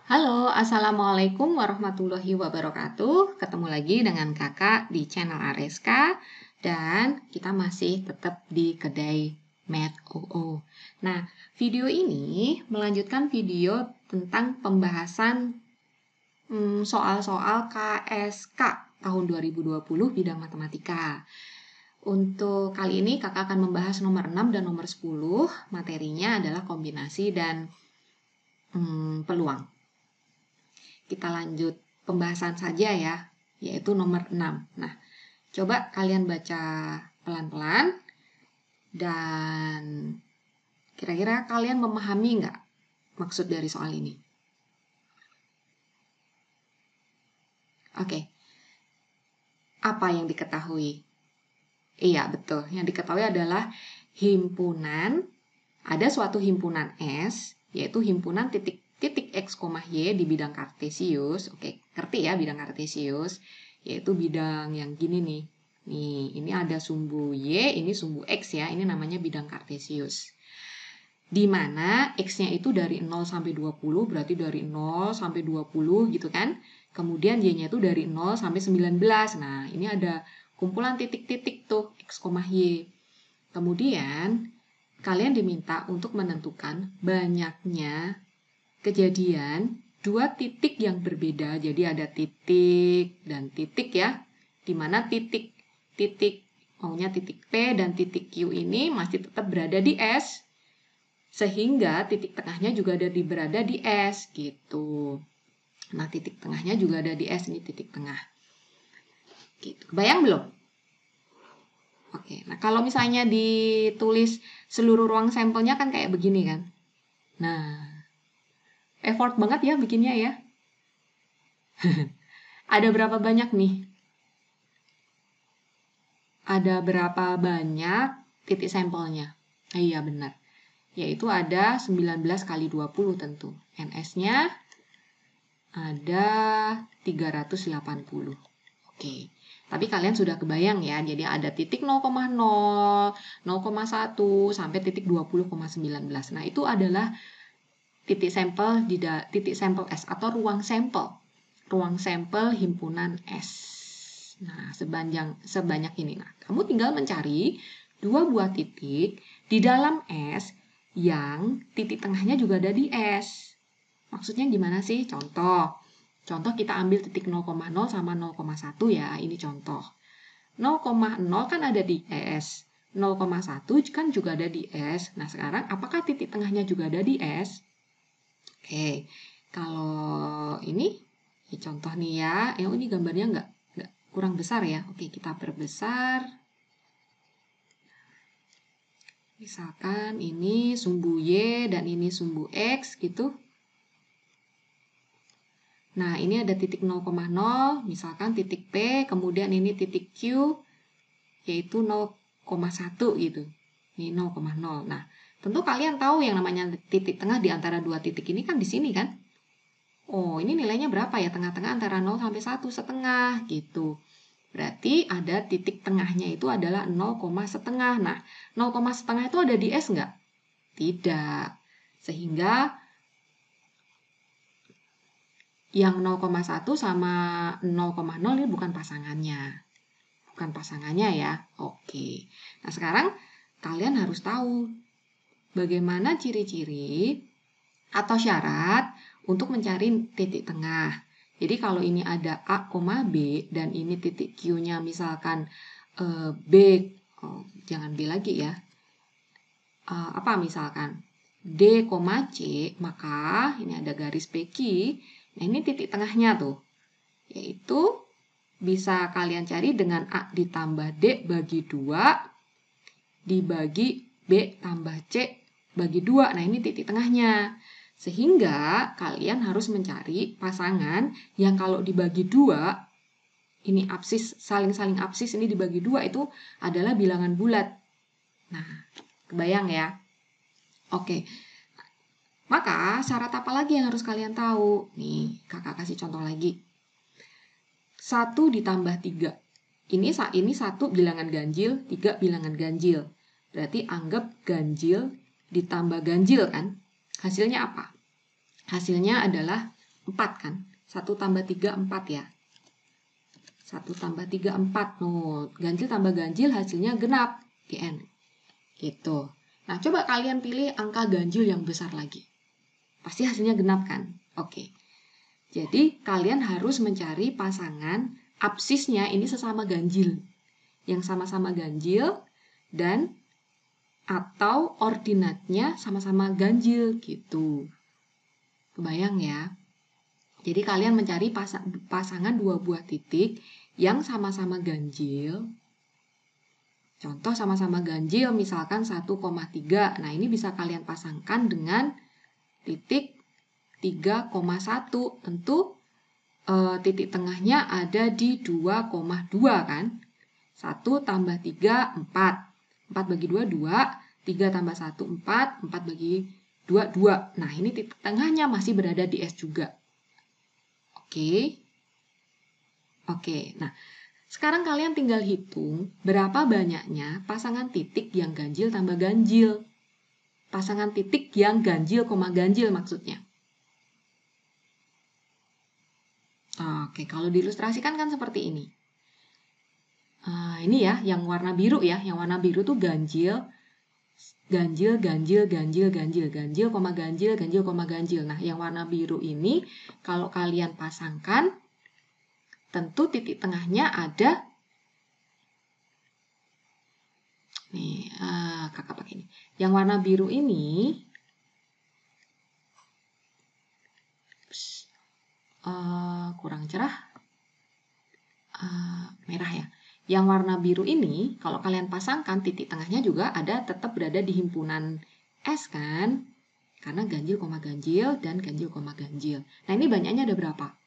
Halo, Assalamualaikum warahmatullahi wabarakatuh. Ketemu lagi dengan kakak di channel Areska dan kita masih tetap di kedai Math OO. Nah, video ini melanjutkan video tentang pembahasan soal-soal KSK tahun 2020 bidang matematika. Untuk kali ini kakak akan membahas nomor 6 dan nomor 10. Materinya adalah kombinasi dan peluang. Kita lanjut pembahasan saja ya, yaitu nomor 6. Nah, coba kalian baca pelan-pelan dan kira-kira kalian memahami nggak maksud dari soal ini? Oke. Apa yang diketahui? Iya, betul. Yang diketahui adalah himpunan, ada suatu himpunan S, yaitu himpunan titik X, Y di bidang kartesius. Oke, ngerti ya bidang kartesius, yaitu bidang yang gini nih. Nih, ini ada sumbu Y, ini sumbu X ya, ini namanya bidang kartesius. Di mana X-nya itu dari 0 sampai 20, berarti dari 0 sampai 20 gitu kan. Kemudian Y-nya itu dari 0 sampai 19. Nah, ini ada kumpulan titik-titik tuh, X, Y. Kemudian, kalian diminta untuk menentukan banyaknya kejadian dua titik yang berbeda. Jadi ada titik dan titik ya, di mana titik maunya titik P dan titik Q ini masih tetap berada di S, sehingga titik tengahnya juga berada di S gitu. Nah, titik tengahnya juga ada di S, ini titik tengah. Gitu. Kebayang belum? Oke, nah kalau misalnya ditulis seluruh ruang sampelnya kan kayak begini kan. Nah, effort banget ya bikinnya ya. Ada berapa banyak nih? Ada berapa banyak titik sampelnya? Iya benar. Yaitu ada 19 kali 20 tentu. NS-nya ada 380. Oke. Tapi kalian sudah kebayang ya, jadi ada titik 0,0, 0,1 sampai titik 20,19. Nah, itu adalah titik sampel titik sampel S atau ruang sampel. Ruang sampel himpunan S. Nah, sebanyak ini. Nah, kamu tinggal mencari dua buah titik di dalam S yang titik tengahnya juga ada di S. Maksudnya gimana sih? Contoh kita ambil titik 0,0 sama 0,1 ya, ini contoh. 0,0 kan ada di S, 0,1 kan juga ada di S. Nah, sekarang apakah titik tengahnya juga ada di S? Oke, kalau ini contoh nih ya, ini gambarnya nggak kurang besar ya. Oke, kita perbesar. Misalkan ini sumbu Y dan ini sumbu X gitu. Nah, ini ada titik 0,0, misalkan titik P, kemudian ini titik Q, yaitu 0,1 gitu. Ini 0,0. Nah, tentu kalian tahu yang namanya titik tengah di antara dua titik ini kan di sini kan? Oh, ini nilainya berapa ya? Tengah-tengah antara 0 sampai 1,5 gitu. Berarti ada titik tengahnya itu adalah 0,5. Nah, 0,5 itu ada di S nggak? Tidak. Sehingga yang 0,1 sama 0,0 ini bukan pasangannya. Bukan pasangannya ya. Oke. Nah, sekarang kalian harus tahu bagaimana ciri-ciri atau syarat untuk mencari titik tengah. Jadi kalau ini ada A, B dan ini titik Q-nya misalkan B, jangan B lagi ya. Apa misalkan D, C, maka ini ada garis PQ. Nah, ini titik tengahnya tuh. Yaitu bisa kalian cari dengan A ditambah D bagi 2 dibagi B tambah C bagi 2. Nah, ini titik tengahnya. Sehingga kalian harus mencari pasangan yang kalau dibagi 2, ini absis, saling-saling absis ini dibagi 2 itu adalah bilangan bulat. Nah, kebayang ya? Oke. Maka syarat apa lagi yang harus kalian tahu? Nih, kakak kasih contoh lagi. 1 ditambah 3. Ini 1 bilangan ganjil, 3 bilangan ganjil. Berarti anggap ganjil ditambah ganjil kan? Hasilnya apa? Hasilnya adalah 4 kan? 1 tambah 3, 4 ya. 1 tambah 3, 4. No, ganjil tambah ganjil hasilnya genap. GN. Gitu. Nah, coba kalian pilih angka ganjil yang besar lagi. Pasti hasilnya genap kan? Oke. Jadi, kalian harus mencari pasangan absisnya ini sesama ganjil. Yang sama-sama ganjil dan atau ordinatnya sama-sama ganjil gitu. Kebayang ya? Jadi kalian mencari pasangan dua buah titik yang sama-sama ganjil. Contoh sama-sama ganjil misalkan 1,3. Nah, ini bisa kalian pasangkan dengan titik 3,1. Tentu titik tengahnya ada di 2,2 kan? 1 tambah 3, 4. 4 bagi 2, 2. 3 tambah 1, 4. 4 bagi 2, 2. Nah, ini titik tengahnya masih berada di S juga. Oke. Oke, nah sekarang kalian tinggal hitung berapa banyaknya pasangan titik yang ganjil tambah ganjil. Pasangan titik yang ganjil, ganjil maksudnya. Oke, kalau diilustrasikan kan seperti ini. Ini ya, yang warna biru ya. Yang warna biru tuh ganjil, ganjil, ganjil, ganjil, ganjil, ganjil, ganjil, ganjil, ganjil. Nah, yang warna biru ini kalau kalian pasangkan, tentu titik tengahnya ada. Nih, kakak pakai ini. Yang warna biru ini kurang cerah, merah ya. Yang warna biru ini, kalau kalian pasangkan, titik tengahnya juga ada tetap berada di himpunan S kan? Karena ganjil, ganjil, dan ganjil, ganjil. Nah, ini banyaknya ada berapa?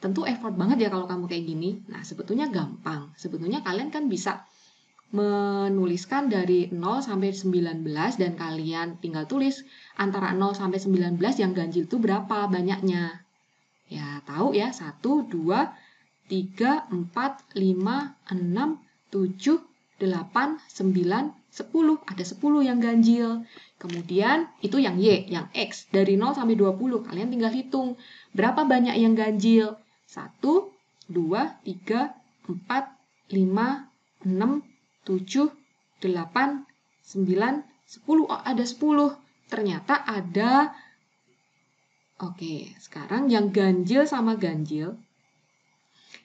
Tentu effort banget ya kalau kamu kayak gini. Nah, sebetulnya gampang. Sebetulnya kalian kan bisa menuliskan dari 0 sampai 19 dan kalian tinggal tulis antara 0 sampai 19 yang ganjil itu berapa banyaknya. Ya, tahu ya. 1, 2, 3, 4, 5, 6, 7, 8, 9, 10. Ada 10 yang ganjil. Kemudian itu yang Y, yang X. Dari 0 sampai 20. Kalian tinggal hitung berapa banyak yang ganjil. 1, 2, 3, 4, 5, 6, 7, 8, 9, 10. Oh, ada 10. Ternyata ada. Oke, sekarang yang ganjil sama ganjil.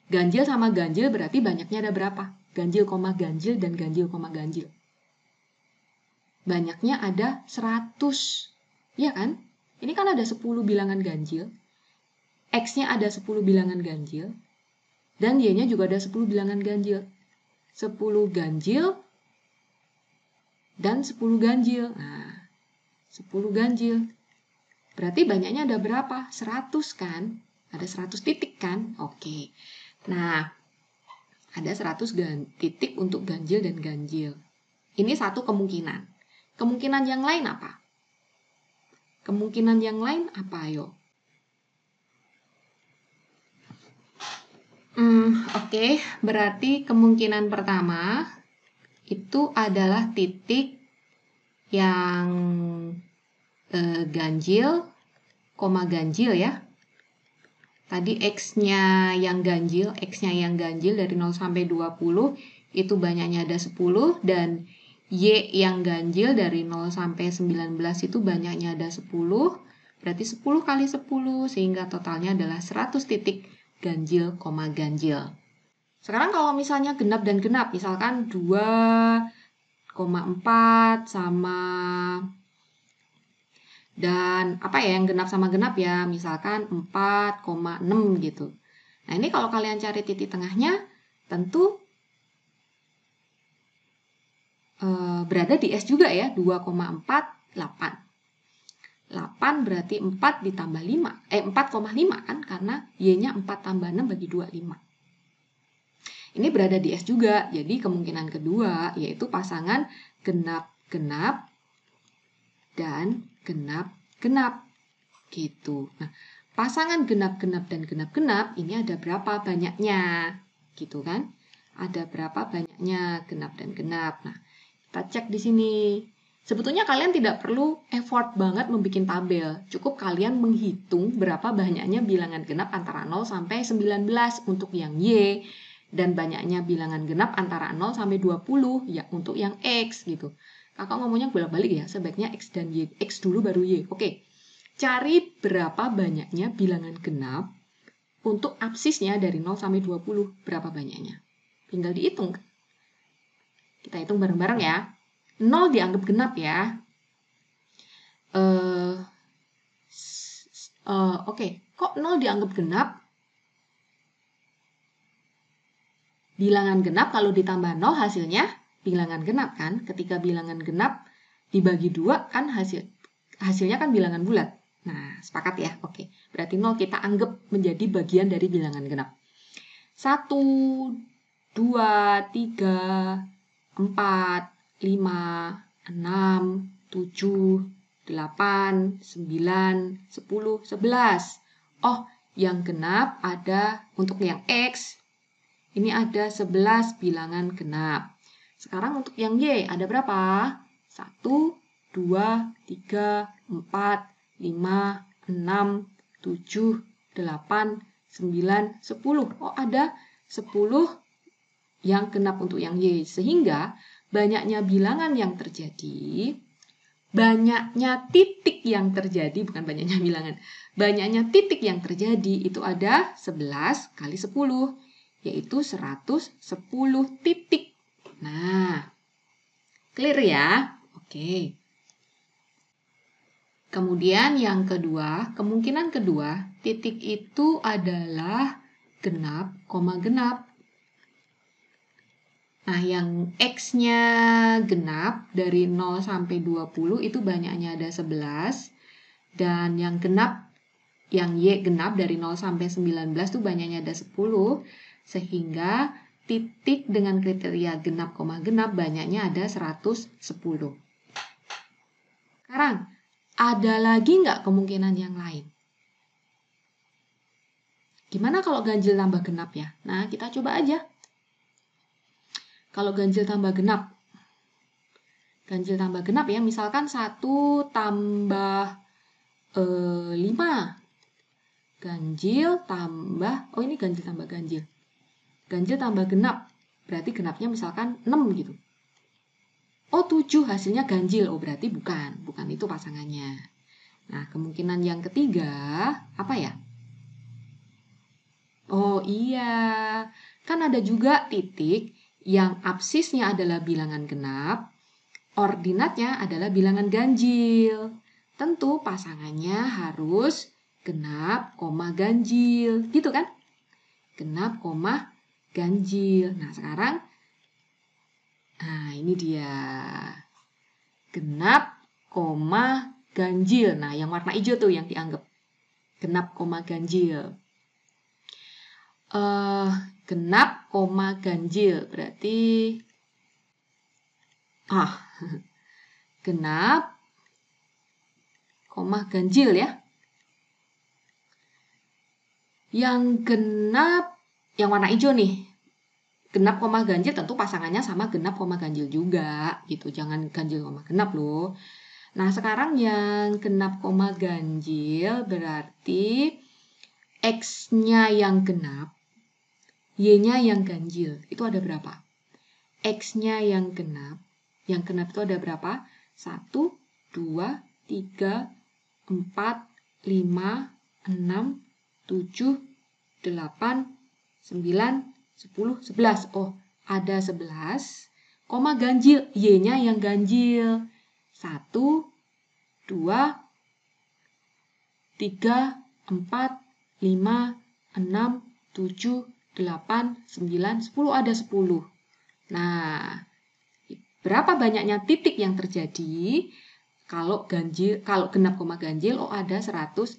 Ganjil sama ganjil berarti banyaknya ada berapa? Ganjil, ganjil, dan ganjil, ganjil. Banyaknya ada 100. Iya kan? Ini kan ada 10 bilangan ganjil. X-nya ada 10 bilangan ganjil. Dan Y-nya juga ada 10 bilangan ganjil. 10 ganjil dan 10 ganjil. Nah, 10 ganjil. Berarti banyaknya ada berapa? 100 kan? Ada 100 titik kan? Oke. Nah, ada 100 titik untuk ganjil dan ganjil. Ini satu kemungkinan. Kemungkinan yang lain apa? Kemungkinan yang lain apa, ayo? Oke, berarti kemungkinan pertama itu adalah titik yang ganjil, ganjil ya. Tadi X-nya yang ganjil dari 0 sampai 20, itu banyaknya ada 10, dan Y yang ganjil dari 0 sampai 19 itu banyaknya ada 10, berarti 10 kali 10, sehingga totalnya adalah 100 titik ganjil, ganjil. Sekarang kalau misalnya genap dan genap, misalkan 2,4 sama, dan apa ya yang genap sama genap ya, misalkan 4,6 gitu. Nah, ini kalau kalian cari titik tengahnya, tentu berada di S juga ya, 2,4, 8. 8 berarti 4 ditambah 5, 4,5 kan, karena Y-nya 4 tambah 6 bagi 2, 5. Ini berada di S juga, jadi kemungkinan kedua yaitu pasangan genap-genap dan genap-genap gitu. Nah, pasangan genap-genap dan genap-genap ini ada berapa banyaknya gitu kan? Ada berapa banyaknya genap dan genap. Nah, kita cek di sini. Sebetulnya kalian tidak perlu effort banget membuat tabel. Cukup kalian menghitung berapa banyaknya bilangan genap antara 0 sampai 19 untuk yang Y, dan banyaknya bilangan genap antara 0 sampai 20 ya untuk yang X gitu. Kakak ngomongnya bolak-balik ya, sebaiknya X dan Y. X dulu baru Y. Oke. Cari berapa banyaknya bilangan genap untuk absisnya dari 0 sampai 20. Berapa banyaknya? Tinggal dihitung. Kita hitung bareng-bareng ya. 0 dianggap genap ya. Oke. Kok 0 dianggap genap? Bilangan genap kalau ditambah 0 hasilnya bilangan genap kan? Ketika bilangan genap dibagi 2 kan hasilnya kan bilangan bulat. Nah, sepakat ya? Oke. Berarti 0 kita anggap menjadi bagian dari bilangan genap. 1, 2, 3, 4, 5, 6, 7, 8, 9, 10, 11. Oh, yang genap ada untuk yang X. Ini ada 11 bilangan genap. Sekarang untuk yang Y ada berapa? 1, 2, 3, 4, 5, 6, 7, 8, 9, 10. Oh, ada 10 yang genap untuk yang Y. Sehingga banyaknya bilangan yang terjadi, banyaknya titik yang terjadi, bukan banyaknya bilangan, banyaknya titik yang terjadi itu ada 11 kali 10, yaitu 110 titik. Nah, clear ya? Oke. Kemudian yang kedua, kemungkinan kedua, titik itu adalah genap, koma genap. Nah, yang X-nya genap dari 0 sampai 20 itu banyaknya ada 11. Dan yang genap, yang Y genap dari 0 sampai 19 itu banyaknya ada 10. Sehingga titik dengan kriteria genap, koma genap banyaknya ada 110. Sekarang, ada lagi nggak kemungkinan yang lain? Gimana kalau ganjil tambah genap ya? Nah, kita coba aja. Kalau ganjil tambah genap. Ganjil tambah genap ya, misalkan 1 tambah 5. Ganjil tambah, oh ini ganjil tambah ganjil. Ganjil tambah genap, berarti genapnya misalkan 6 gitu. Oh 7 hasilnya ganjil, oh berarti bukan itu pasangannya. Nah, kemungkinan yang ketiga, apa ya? Oh iya, kan ada juga titik yang absisnya adalah bilangan genap, ordinatnya adalah bilangan ganjil. Tentu pasangannya harus genap, koma ganjil, gitu kan? Genap, koma ganjil. Nah, sekarang, nah ini dia. Genap, koma ganjil. Nah, yang warna hijau tuh yang dianggap. Genap, koma ganjil. Genap, koma ganjil. Berarti, genap, koma ganjil ya. Yang genap, yang warna hijau nih. Genap, koma ganjil tentu pasangannya sama genap, koma ganjil juga. Gitu, jangan ganjil, koma genap loh. Nah, sekarang yang genap, koma ganjil berarti X-nya yang genap, Y-nya yang ganjil. Itu ada berapa? X-nya yang genap itu ada berapa? 1, 2, 3, 4, 5, 6, 7, 8, 9, 10, 11. Oh, ada 11. Koma ganjil. Y-nya yang ganjil. 1, 2, 3, 4, 5, 6, 7, 8, 9, 10. Ada 10. Nah, berapa banyaknya titik yang terjadi kalau ganjil, kalau genap koma ganjil? Oh, ada 110.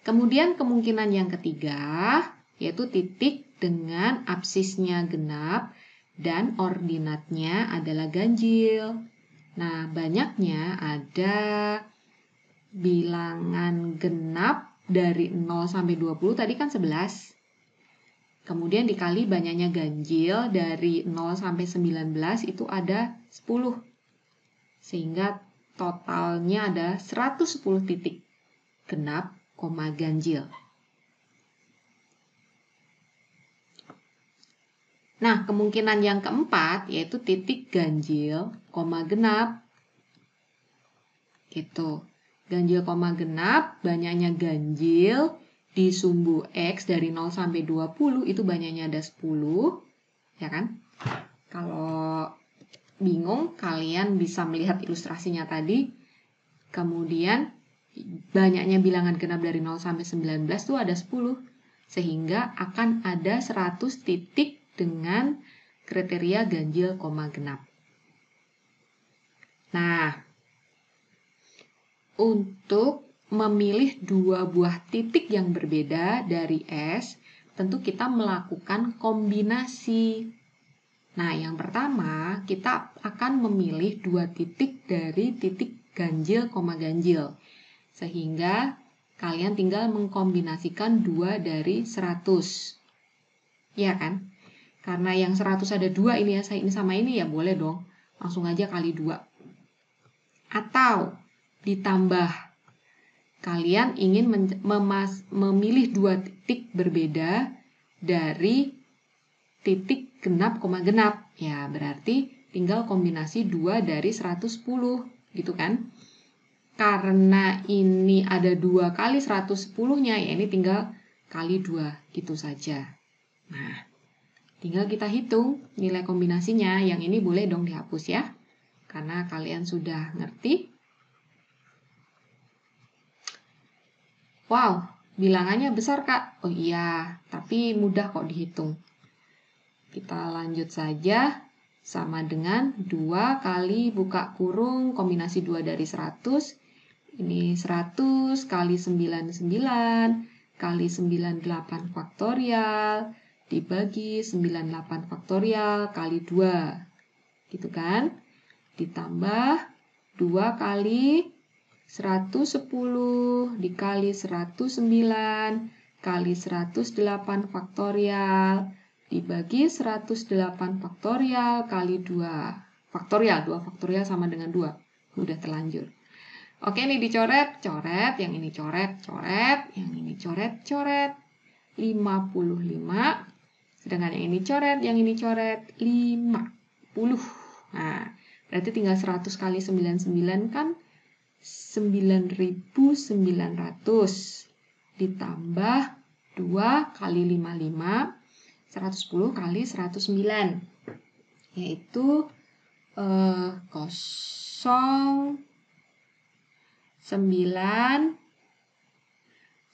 Kemudian kemungkinan yang ketiga, yaitu titik dengan absisnya genap dan ordinatnya adalah ganjil. Nah, banyaknya ada bilangan genap dari 0 sampai 20 tadi kan 11. Kemudian dikali banyaknya ganjil dari 0 sampai 19 itu ada 10. Sehingga totalnya ada 110 titik genap, ganjil. Nah, kemungkinan yang keempat yaitu titik ganjil, genap. Gitu. Ganjil, genap, banyaknya ganjil di sumbu X dari 0 sampai 20 itu banyaknya ada 10. Ya kan? Kalau bingung, kalian bisa melihat ilustrasinya tadi. Kemudian, banyaknya bilangan genap dari 0 sampai 19 itu ada 10. Sehingga akan ada 100 titik dengan kriteria ganjil, genap. Nah, untuk memilih dua buah titik yang berbeda dari S, tentu kita melakukan kombinasi. Nah, yang pertama, kita akan memilih dua titik dari titik ganjil, ganjil. Sehingga kalian tinggal mengkombinasikan 2 dari 100. Iya kan? Karena yang 100 ada 2 ini ya, ini sama ini ya boleh dong. Langsung aja kali 2. Atau ditambah. Kalian ingin memilih 2 titik berbeda dari titik genap, genap. Ya, berarti tinggal kombinasi 2 dari 110. Gitu kan? Karena ini ada 2 kali 110-nya, ya ini tinggal kali 2. Gitu saja. Nah, tinggal kita hitung nilai kombinasinya. Yang ini boleh dong dihapus ya. Karena kalian sudah ngerti. Wow, bilangannya besar Kak. Oh iya, tapi mudah kok dihitung. Kita lanjut saja. Sama dengan 2 kali buka kurung kombinasi 2 dari 100. Ini 100 kali 99 kali 98 faktorial dibagi 98 faktorial kali 2. Gitu kan? Ditambah 2 kali 110 dikali 109 kali 108 faktorial dibagi 108 faktorial kali 2. Faktorial, 2 faktorial sama dengan 2. Udah terlanjur. Oke, ini dicoret, coret, yang ini coret, coret, yang ini coret, coret. 55. Sedangkan yang ini coret, yang ini coret 50. Nah, berarti tinggal 100 kali 99 kan 9.900 ditambah 2 kali 55 110 kali 109 yaitu 0 9 9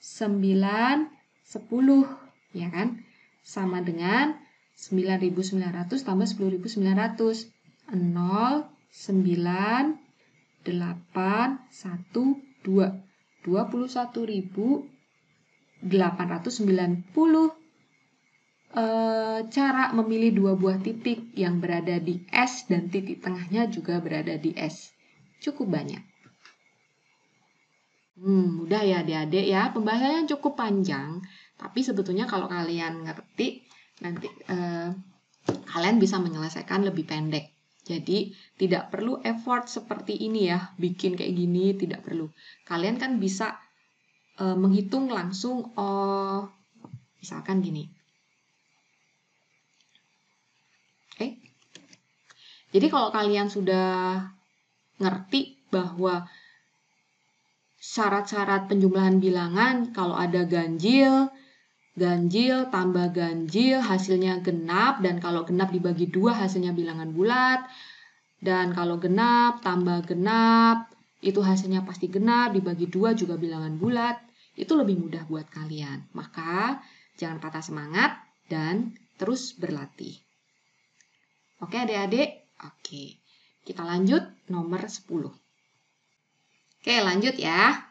10 ya kan, sama dengan 9.900 tambah 10.900 0 9 8 1 2 21.890 cara memilih dua buah titik yang berada di S dan titik tengahnya juga berada di S. Cukup banyak. Mudah ya adik-adik ya. Pembahasannya cukup panjang, tapi sebetulnya kalau kalian ngerti, nanti kalian bisa menyelesaikan lebih pendek. Jadi tidak perlu effort seperti ini ya, bikin kayak gini, tidak perlu. Kalian kan bisa menghitung langsung, misalkan gini. Oke. Jadi kalau kalian sudah ngerti bahwa syarat-syarat penjumlahan bilangan, kalau ada ganjil, ganjil tambah ganjil hasilnya genap, dan kalau genap dibagi 2 hasilnya bilangan bulat, dan kalau genap tambah genap itu hasilnya pasti genap, dibagi 2 juga bilangan bulat. Itu lebih mudah buat kalian. Maka jangan patah semangat dan terus berlatih. Oke adik-adik? Oke, kita lanjut nomor 10. Oke, lanjut ya.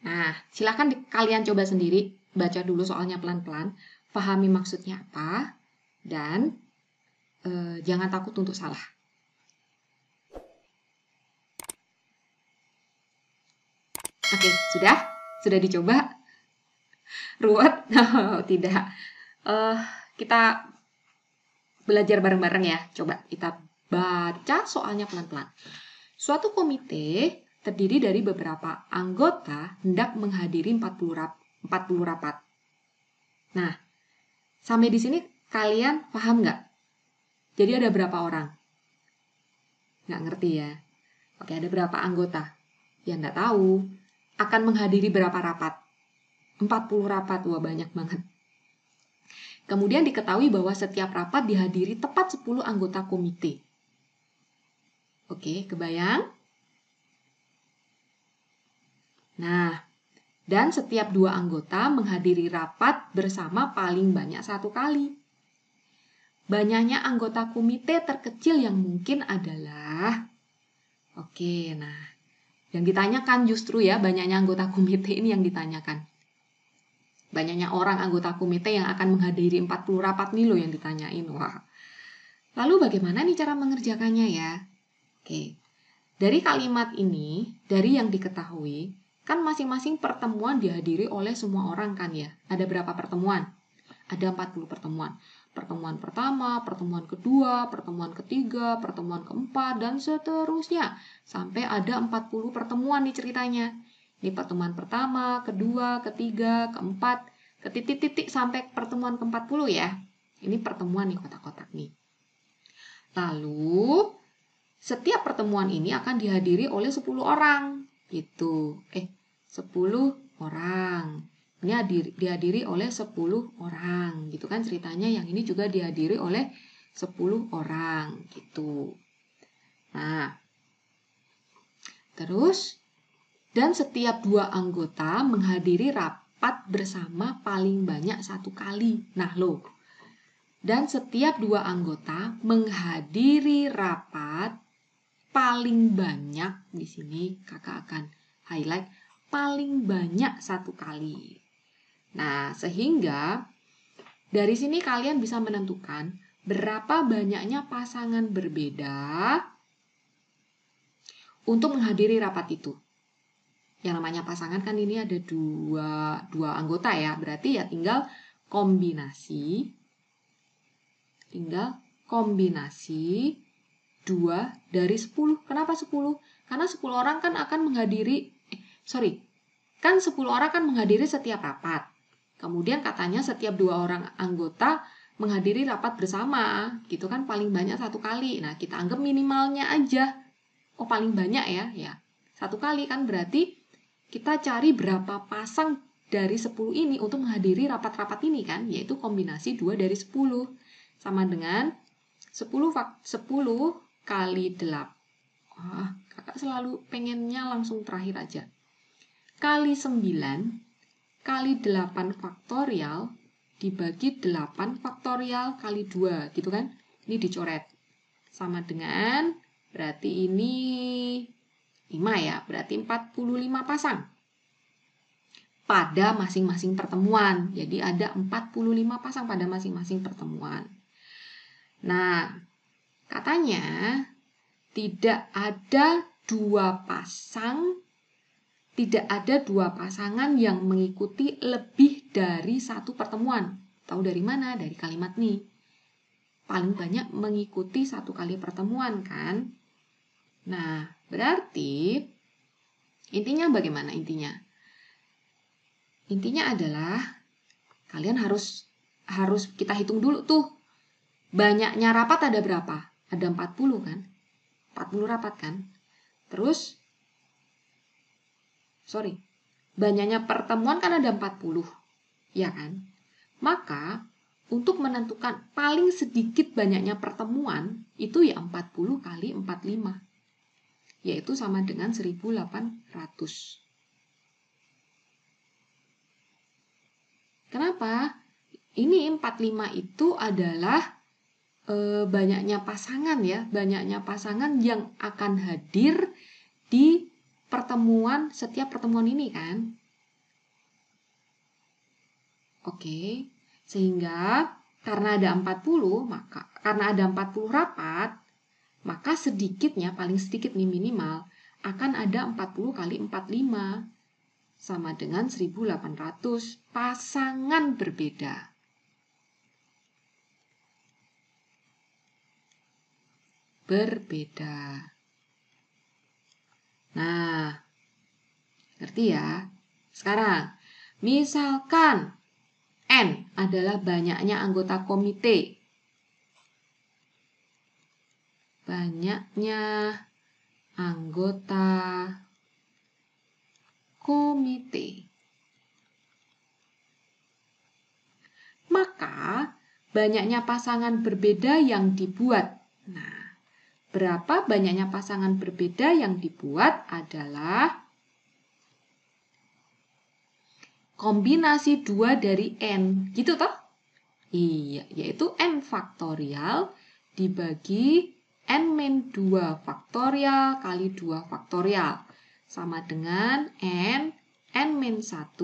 Nah, silakan kalian coba sendiri, baca dulu soalnya pelan-pelan, pahami maksudnya apa, dan jangan takut untuk salah. Oke, sudah? Sudah dicoba? Ruwet? Tidak. kita belajar bareng-bareng ya. Coba kita baca soalnya pelan-pelan. Suatu komite terdiri dari beberapa anggota hendak menghadiri 40 rapat. Nah, sampai di sini kalian paham nggak? Jadi ada berapa orang? Nggak ngerti ya. Oke, ada berapa anggota? Ya nggak tahu. Akan menghadiri berapa rapat? 40 rapat, wah banyak banget. Kemudian diketahui bahwa setiap rapat dihadiri tepat 10 anggota komite. Oke, kebayang? Nah, dan setiap 2 anggota menghadiri rapat bersama paling banyak 1 kali. Banyaknya anggota komite terkecil yang mungkin adalah... Oke, nah, yang ditanyakan justru ya, banyaknya anggota komite ini yang ditanyakan. Banyaknya orang anggota komite yang akan menghadiri 40 rapat nih loh yang ditanyain. Wah. Lalu bagaimana nih cara mengerjakannya ya? Oke, dari kalimat ini, dari yang diketahui, kan masing-masing pertemuan dihadiri oleh semua orang kan ya? Ada berapa pertemuan? Ada 40 pertemuan. Pertemuan pertama, pertemuan kedua, pertemuan ketiga, pertemuan keempat, dan seterusnya. Sampai ada 40 pertemuan nih ceritanya. Ini pertemuan pertama, kedua, ketiga, keempat, ke titik-titik sampai pertemuan ke-40 ya. Ini pertemuan nih kotak-kotak nih. Lalu, setiap pertemuan ini akan dihadiri oleh 10 orang. Gitu. 10 orang. Ini dihadiri oleh 10 orang, gitu kan ceritanya. Yang ini juga dihadiri oleh 10 orang, gitu. Nah, terus, dan setiap 2 anggota menghadiri rapat bersama paling banyak 1 kali. Nah, loh. Dan setiap 2 anggota menghadiri rapat paling banyak, di sini kakak akan highlight, paling banyak 1 kali. Nah, sehingga dari sini kalian bisa menentukan berapa banyaknya pasangan berbeda untuk menghadiri rapat itu. Yang namanya pasangan kan ini ada dua anggota ya, berarti ya tinggal kombinasi 2 dari 10. Kenapa 10? Karena 10 orang kan akan menghadiri, kan 10 orang kan menghadiri setiap rapat. Kemudian katanya setiap 2 orang anggota menghadiri rapat bersama, gitu kan paling banyak 1 kali. Nah, kita anggap minimalnya aja. Oh, paling banyak ya. 1 kali kan berarti kita cari berapa pasang dari 10 ini untuk menghadiri rapat-rapat ini kan, yaitu kombinasi 2 dari 10. Sama dengan 10 kali 8. Kakak selalu pengennya langsung terakhir aja. Kali 9 kali 8 faktorial dibagi 8 faktorial kali 2, gitu kan? Ini dicoret. Sama dengan, berarti ini 5 ya, berarti 45 pasang. Pada masing-masing pertemuan. Jadi ada 45 pasang pada masing-masing pertemuan. Nah, katanya tidak ada 2 pasangan yang mengikuti lebih dari 1 pertemuan. Tahu dari mana? Dari kalimat nih. Paling banyak mengikuti 1 kali pertemuan kan? Nah, berarti intinya bagaimana intinya? Intinya adalah kalian harus kita hitung dulu tuh. Banyaknya rapat ada berapa? Ada 40 kan? 40 rapat kan? Terus banyaknya pertemuan kan ada 40, ya kan? Maka, untuk menentukan paling sedikit banyaknya pertemuan, itu ya 40 kali 45, yaitu sama dengan 1800. Kenapa? Ini 45 itu adalah banyaknya pasangan ya, banyaknya pasangan yang akan hadir di setiap pertemuan ini kan. Oke, sehingga karena ada 40 rapat, maka sedikitnya, paling sedikit nih minimal, akan ada 40 kali 45 sama dengan 1800 pasangan berbeda. berbeda. Nah, ngerti ya? Sekarang, misalkan N adalah banyaknya anggota komite. Banyaknya anggota komite. Maka, banyaknya pasangan berbeda yang dibuat. Nah, berapa banyaknya pasangan berbeda yang dibuat adalah kombinasi 2 dari N. Gitu toh? Iya, yaitu N faktorial dibagi N-2 faktorial kali 2 faktorial. Sama dengan N-1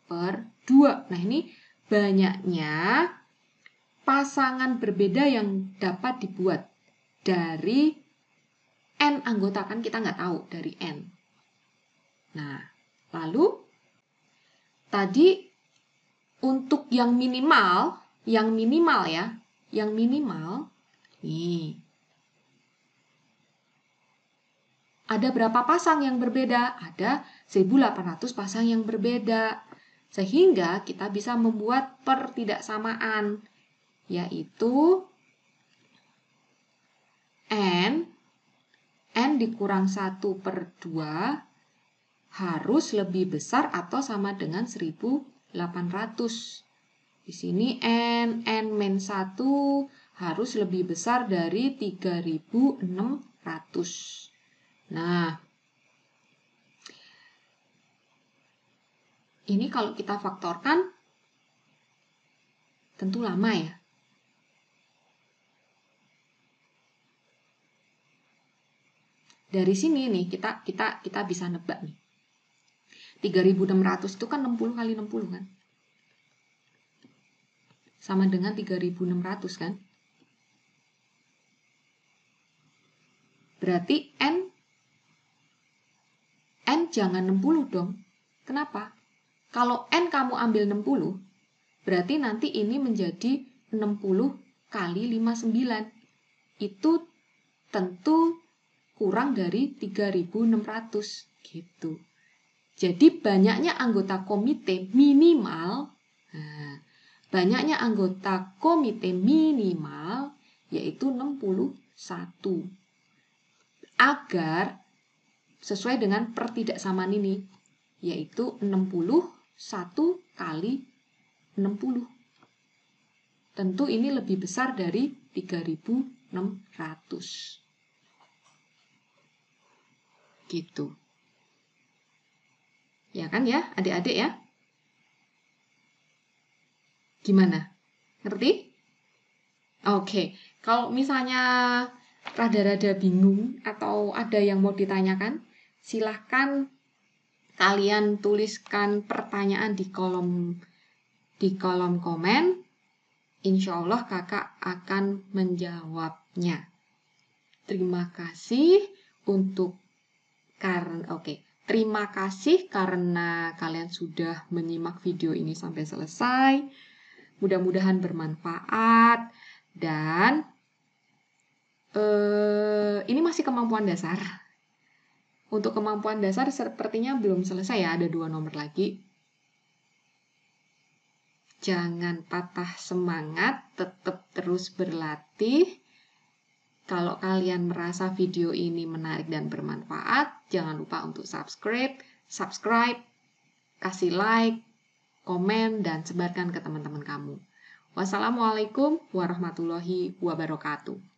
per 2. Nah, ini banyaknya pasangan berbeda yang dapat dibuat dari N anggota, kan kita nggak tahu dari N. Nah, lalu tadi untuk yang minimal ya, yang minimal nih. Ada berapa pasang yang berbeda? Ada 1800 pasang yang berbeda. Sehingga kita bisa membuat pertidaksamaan, yaitu N dikurang 1 per 2 harus lebih besar atau sama dengan 1800. Di sini N-1 harus lebih besar dari 3600. Nah, ini kalau kita faktorkan tentu lama ya. Dari sini nih kita bisa nebak nih. 3600 itu kan 60 kali 60 kan? Sama dengan 3600 kan? Berarti N jangan 60 dong. Kenapa? Kalau N kamu ambil 60, berarti nanti ini menjadi 60 kali 59. Itu tentu kurang dari 3600 gitu. Jadi banyaknya anggota komite minimal, yaitu 61. Agar sesuai dengan pertidaksamaan ini, yaitu 61 kali 60. Tentu ini lebih besar dari 3600. Gitu. Ya kan ya, adik-adik ya? Gimana? Ngerti? Oke, kalau misalnya rada-rada bingung atau ada yang mau ditanyakan, silahkan kalian tuliskan pertanyaan di kolom komen. Insya Allah kakak akan menjawabnya. Terima kasih terima kasih karena kalian sudah menyimak video ini sampai selesai. Mudah-mudahan bermanfaat dan ini masih kemampuan dasar. Untuk kemampuan dasar sepertinya belum selesai ya, ada 2 nomor lagi. Jangan patah semangat, tetap terus berlatih. Kalau kalian merasa video ini menarik dan bermanfaat, jangan lupa untuk subscribe, kasih like, komen, dan sebarkan ke teman-teman kamu. Wassalamualaikum warahmatullahi wabarakatuh.